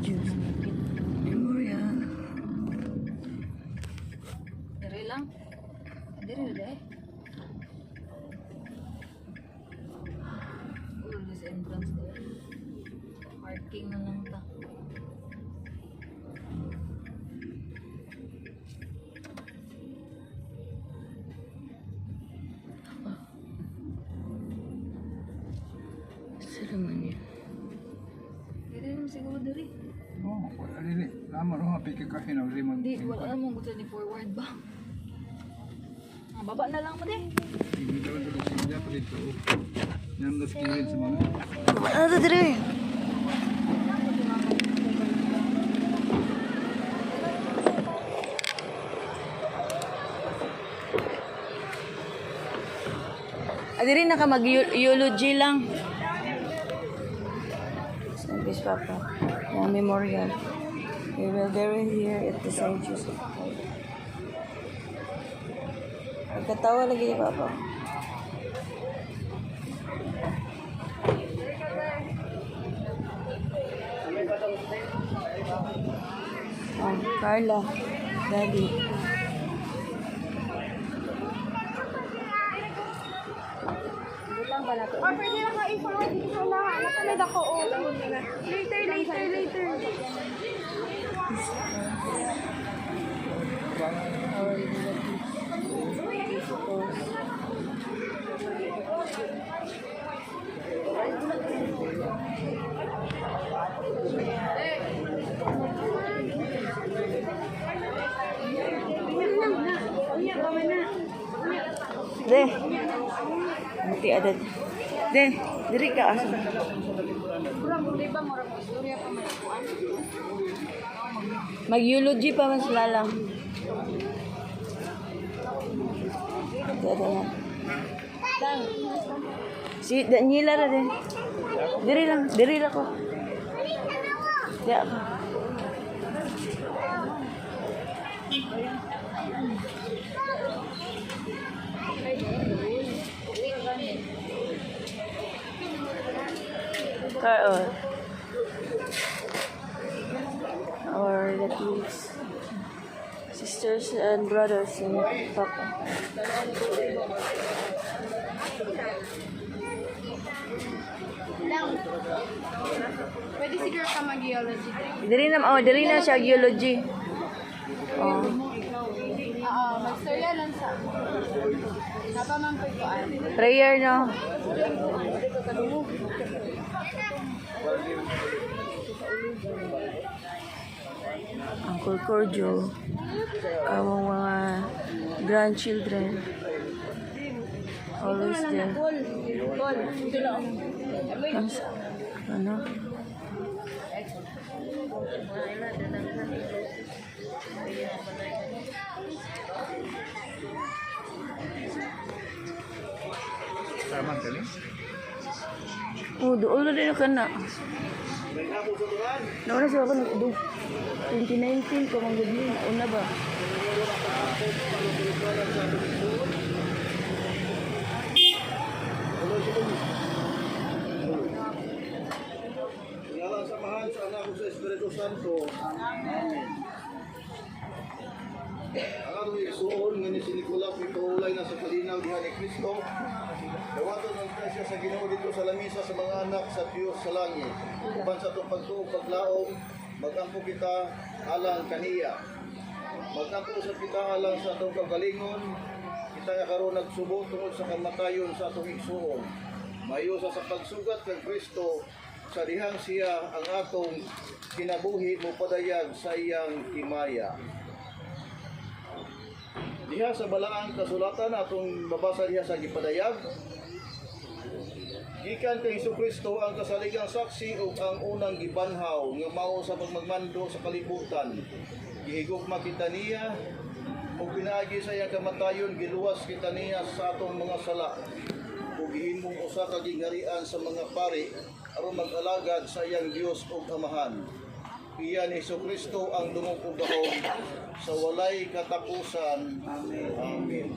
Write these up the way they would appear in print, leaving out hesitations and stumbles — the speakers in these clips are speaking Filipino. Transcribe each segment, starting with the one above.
Gorgeous. Memorial. Dire lang. Dire deh. This entrance there. Parking na lang ta. Sila man yun. Dire naman siguro dire. Oo, wala rin. Lama rin mga pikikahin ang limang. Di, wala mong gusto ni forward ba? Baba na lang mo din. Hindi ka lang tulog siya pa dito. Yan ang skill sa mga. Ano to dire? Diri na ka mag-eulogy lang. Service Papa. Yung memorial. We will bury here at the St. Joseph. Pagkatawa lagi ni Papa. Oh, Carla. Daddy. Or pwede lang ka i-forward dito sa lahat. Nakamid ako, oh. Later. De. Nanti ada. De, diri ka asa. Mag-eulogy pa mas lalang. Ada yan. Si Daniela ra din. Diri lang ko. Di ako. Or relatives, sisters and brothers and Papa. Pwede siguro ka mag-geology. Diri na siya geology. Oh. Oo, mag-storya lang sa... Napamangkuan. Prayer no. Uncle Corjo, kamong mga grandchildren, always there. Ano? Tama ka rin? Oh, doon na din ako na. Nauna siya ako nag-udo. 2019 ko mang gabi. Nauna ba? Ngalan samahan sa anak ko sa Espiritu Santo. Amen. Ang atong igsuon nga ni sinikulap ni kaulay na sa kalinaw diha ni Kristo. Dawaton ang siya sa Ginoo dito sa lamisa sa mga anak sa Diyos sa langit. Uban sa itong pagtuog paglaom, magampo kita alang kaniya. Magampo sa kita alang sa itong kagalingon. Kita nga karon nagsubo tungod sa kamatayon sa atong igsuon. Mayo sa pagsugat kay Kristo sa dihang siya ang atong kinabuhi mo padayag sa iyang himaya. Diha sa balaang kasulatan atong babasa diha sa gipadayag. Gikan kay Jesucristo ang kasaligang saksi ug ang unang gibanhaw nga mao sa pagmagmando sa kalibutan. Gihigugma kita niya ug pinaagi sa iyang kamatayon giluwas kita niya sa atong mga sala. Ug gihimong usa ka gingharian sa mga pari aron mag-alagad sa iyang Dios ug Amahan. Iya ni Jesucristo ang dungog ug gahom sa walay katapusan. Amen. Amen.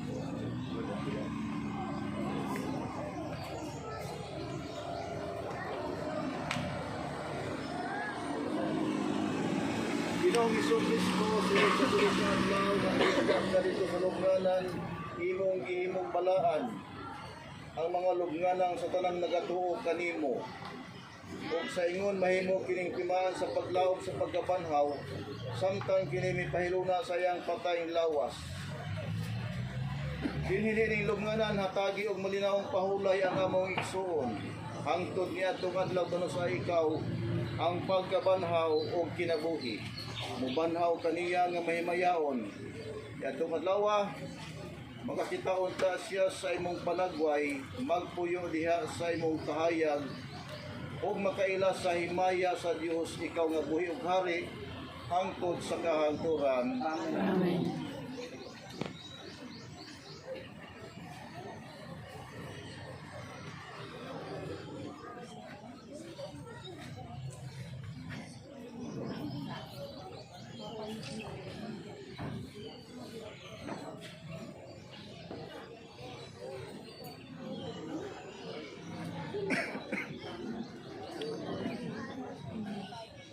ikaw Hesus Kristo sila sa tulis ng adlaw nga dito sa lubnganan imong balaan ang mga lubnganang sa tanang nagatuo kanimo ug sa ingon mahimo kining timaan sa paglaom sa pagkabanhaw samtang kini mipahiluna sa iyang patayng lawas. Dinhili ning lubnganan hatagi og malinawong pahulay ang among igsuon hangtod niadtong adlaw kuno sa ikaw ang pagkabanhaw ug kinabuhi. Mubanhaw kaniya nga mahimayaon. Niadtong adlaw makakitaon ta siya sa imong panagway, magpuyo diha sa imong kahayag ug makaila sa himaya sa Dios ikaw nga buhi ug hari hangtod sa kahangturan. Amen.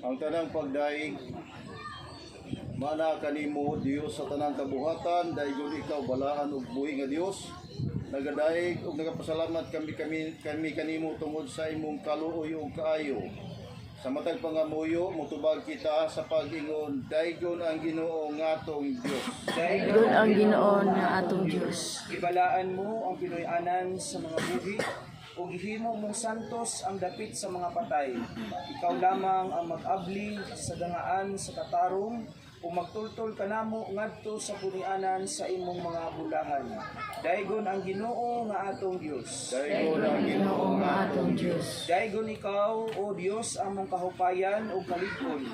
Ang tanang pagdaig mana kanimo Dios sa tanang kabuhatan daygon ikaw balaan ug buhi nga Dios nagadaig ug nagapasalamat kami kanimo tungod sa imong kaluoy ug kaayo sa matag pangamuyo motubag kita sa pag-ingon daygon ang Ginoo nga atong Dios. Doon ang Ginoo na atong Diyos. Ibalaan mo ang Pinoy-anan sa mga buhi o gihimo mong santos ang dapit sa mga patay. Ikaw lamang ang mag-abli sa dangaan sa katarong o magtultol kanamo ngadto sa punianan sa imong mga bulahan. Daygon ang Ginoo nga atong Dios. Daygon ang Ginoo nga atong Dios. Daygon ikaw o Dios among kahupayan ug kalig-on.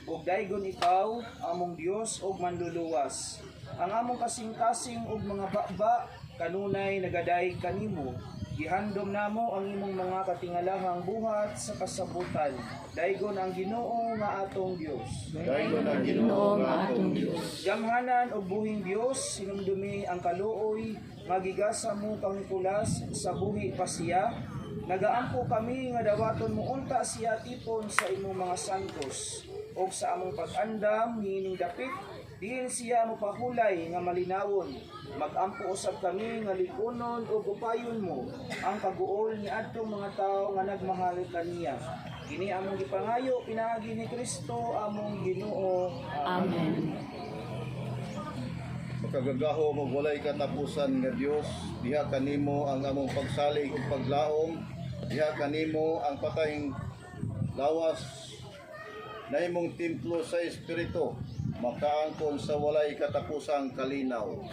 Ug daygon ikaw among Dios ug manluluwas. Ang among kasing-kasing ug mga baba kanunay nagaday kanimo. Gihandom namo ang imong mga katingalahang buhat sa kasabutan. Daygon ang Ginoo nga atong Dios. Daygon ang Ginoo nga atong Dios. Gamhanan o buhing Dios, sinumdumi ang kaluoy, magigasa mo kang kulas sa buhi pa siya. Nagaampo kami nga dawaton mo unta siya tipon sa imong mga santos. O sa among pag-andam, hining dapit, diin siya mo pahulay nga malinawon. Mag-ampo usab kami nga likunon o upayon mo ang kaguol ni adtong mga tao nga nagmahal kaniya. Kini among gipangayo pinaagi ni Kristo among Ginoo. Amen. Makagagaho mo walay katapusan nga Dios, diha kanimo ang among pagsalig ug paglaom, diha kanimo ang patayng lawas na imong templo sa espiritu, makaangkon sa walay katapusang kalinaw.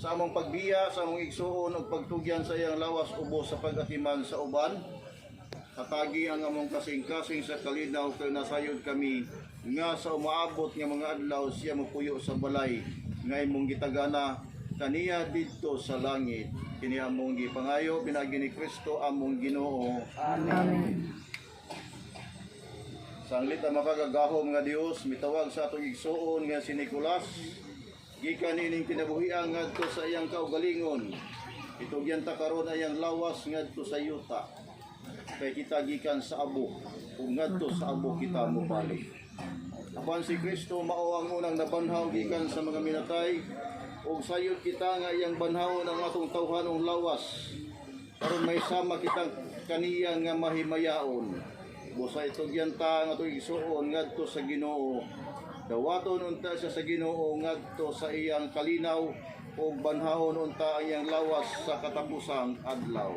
Sa among pagbiya, sa among igsuon ug pagtugyan sa iyang lawas ubos sa pag-atiman sa uban, hatagi ang among kasing-kasing sa kalinaw kay nasayod kami nga sa umaabot nga mga adlaw siya mopuyo sa balay nga imong gitagana kaniya didto sa langit. Kini among gipangayo pinagi ni Kristo among Ginoo. Amen. Sanglit ang makagagahom nga Dios mitawag sa atong igsuon nga si Nicolas gikan ining kinabuhian ngadto sa iyang kaugalingon. Itugyan ta karon ayang lawas ngadto sa yuta. Kay kita gikan sa abo ug ngadto sa abo kita mobalik. Apan si Kristo mao ang unang nabanhaw gikan sa mga minatay ug sayod kita nga iyang banhawon ang atong tawhanong lawas. Karon may sama kitang kaniya nga mahimayaon. Busa itugyan ta nga atong igsuon ngadto sa Ginoo. Dawaton unta siya sa Ginoo ngadto sa iyang kalinaw ug banhawon unta ang iyang lawas sa katapusang adlaw.